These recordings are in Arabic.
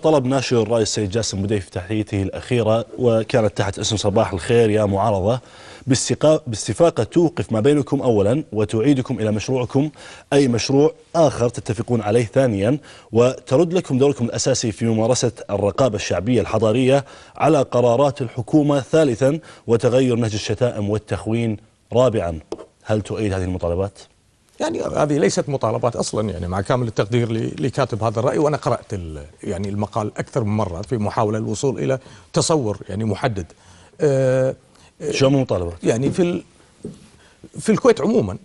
طلب ناشر الرأي السيد جاسم بديف في تحيته الأخيرة، وكانت تحت اسم صباح الخير يا معارضة، باستفاقة توقف ما بينكم أولا وتعيدكم إلى مشروعكم أي مشروع آخر تتفقون عليه ثانيا، وترد لكم دوركم الأساسي في ممارسة الرقابة الشعبية الحضارية على قرارات الحكومة ثالثا، وتغير نهج الشتائم والتخوين رابعا. هل تؤيد هذه المطالبات؟ يعني هذه ليست مطالبات اصلا، يعني مع كامل التقدير لكاتب هذا الراي، وانا قرات يعني المقال اكثر من مره في محاوله للوصول الى تصور يعني محدد. شو مطالبات؟ يعني في الكويت عموما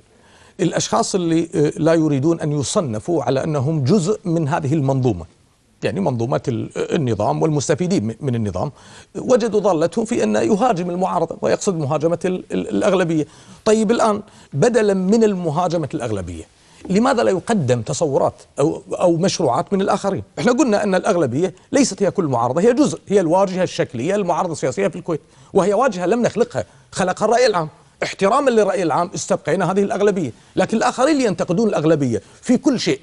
الاشخاص اللي لا يريدون ان يصنفوا على انهم جزء من هذه المنظومه، يعني منظومة النظام والمستفيدين من النظام، وجدوا ضالتهم في أن يهاجم المعارضة ويقصد مهاجمة الأغلبية. طيب الآن بدلا من المهاجمة الأغلبية لماذا لا يقدم تصورات أو مشروعات من الآخرين؟ احنا قلنا أن الأغلبية ليست هي كل معارضة، هي جزء، هي الواجهة الشكلية المعارضة السياسية في الكويت، وهي واجهة لم نخلقها، خلقها الرأي العام. احتراما للرأي العام استبقينا هذه الأغلبية، لكن الآخرين اللي ينتقدون الأغلبية في كل شيء.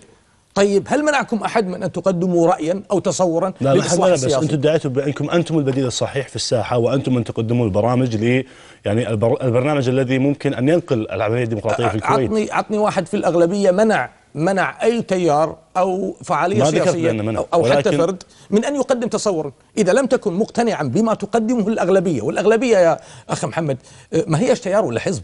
طيب هل منعكم أحد من أن تقدموا رأيا أو تصورا للإصلاح السياسي؟ بس أنتم ادعيتوا بأنكم أنتم البديل الصحيح في الساحة، وأنتم من تقدموا البرامج يعني البرنامج الذي ممكن أن ينقل العملية الديمقراطية في الكويت. عطني واحد في الأغلبية منع أي تيار أو فعالية سياسية أو حتى فرد من أن يقدم تصورا. إذا لم تكن مقتنعا بما تقدمه الأغلبية، والأغلبية يا أخي محمد ما هيش تيار ولا حزب،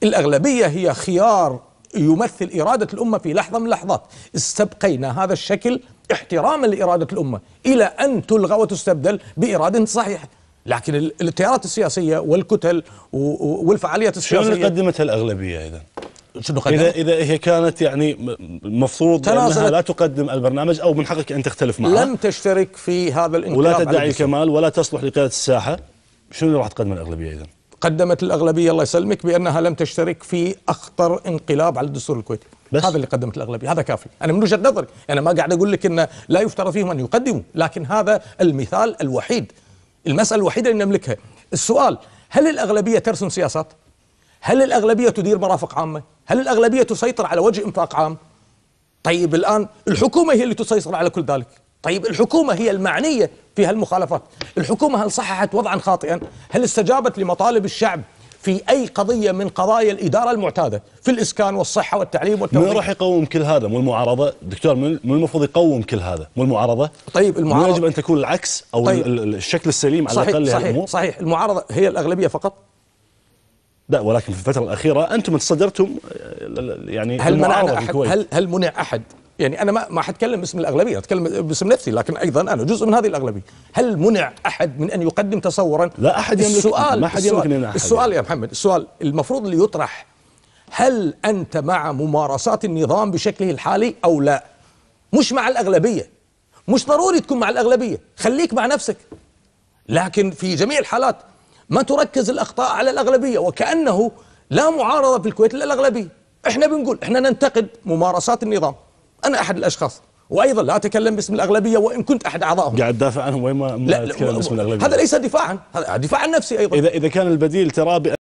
الأغلبية هي خيار يمثل إرادة الأمة في لحظة من اللحظات. استبقينا هذا الشكل احتراما لإرادة الأمة إلى أن تلغى وتستبدل بإرادة صحيحة. لكن التيارات السياسية والكتل والفعاليات السياسية شنو قدمتها الأغلبية إذا؟ شنو قدمت؟ إذا هي كانت يعني المفروض أنها لا تقدم البرنامج، أو من حقك أن تختلف معها، لم تشترك في هذا الانقلاب ولا تدعي الكمال ولا تصلح لقيادة الساحة، شنو اللي راح تقدم الأغلبية إذا؟ قدمت الأغلبية الله يسلمك بأنها لم تشترك في أخطر انقلاب على الدستور الكويتي. هذا اللي قدمت الأغلبية، هذا كافي. أنا من وجهة نظري، أنا ما قاعد أقول لك إن لا يفترض فيهم أن يقدموا، لكن هذا المثال الوحيد، المسألة الوحيدة اللي نملكها. السؤال: هل الأغلبية ترسم سياسات؟ هل الأغلبية تدير مرافق عامة؟ هل الأغلبية تسيطر على وجه إنفاق عام؟ طيب الآن الحكومة هي اللي تسيطر على كل ذلك. طيب الحكومة هي المعنية في هالمخالفات. الحكومة هل صححت وضعا خاطئا؟ هل استجابت لمطالب الشعب في أي قضية من قضايا الإدارة المعتادة في الإسكان والصحة والتعليم والتوظيف؟ من راح يقوم كل هذا؟ مو المعارضة دكتور؟ من المفروض يقوم كل هذا؟ مو المعارضة؟ طيب المعارضة يجب أن تكون العكس، أو طيب الشكل السليم على الأقل لهالأمور. صحيح المعارضة هي الأغلبية فقط؟ لا، ولكن في الفترة الأخيرة أنتم تصدرتم يعني هل المعارضة منع أحد؟ هل منع أحد؟ يعني أنا ما حتكلم باسم الأغلبية، أتكلم باسم نفسي، لكن أيضا أنا جزء من هذه الأغلبية. هل منع أحد من أن يقدم تصورا؟ لا أحد يملك. ما حد يملك أن يمنع. السؤال يا محمد، السؤال المفروض اللي يطرح: هل أنت مع ممارسات النظام بشكله الحالي أو لا؟ مش مع الأغلبية، مش ضروري تكون مع الأغلبية، خليك مع نفسك. لكن في جميع الحالات ما تركز الأخطاء على الأغلبية، وكأنه لا معارضة في الكويت إلا الأغلبية. احنا بنقول احنا ننتقد ممارسات النظام، أنا أحد الأشخاص، وأيضا لا أتكلم باسم الأغلبية وإن كنت أحد أعضائهم. قاعد تدافع عنهم وين ما أتكلم باسم الأغلبية. هذا ليس دفاعا، هذا دفاع عن نفسي أيضا. إذا كان البديل ترى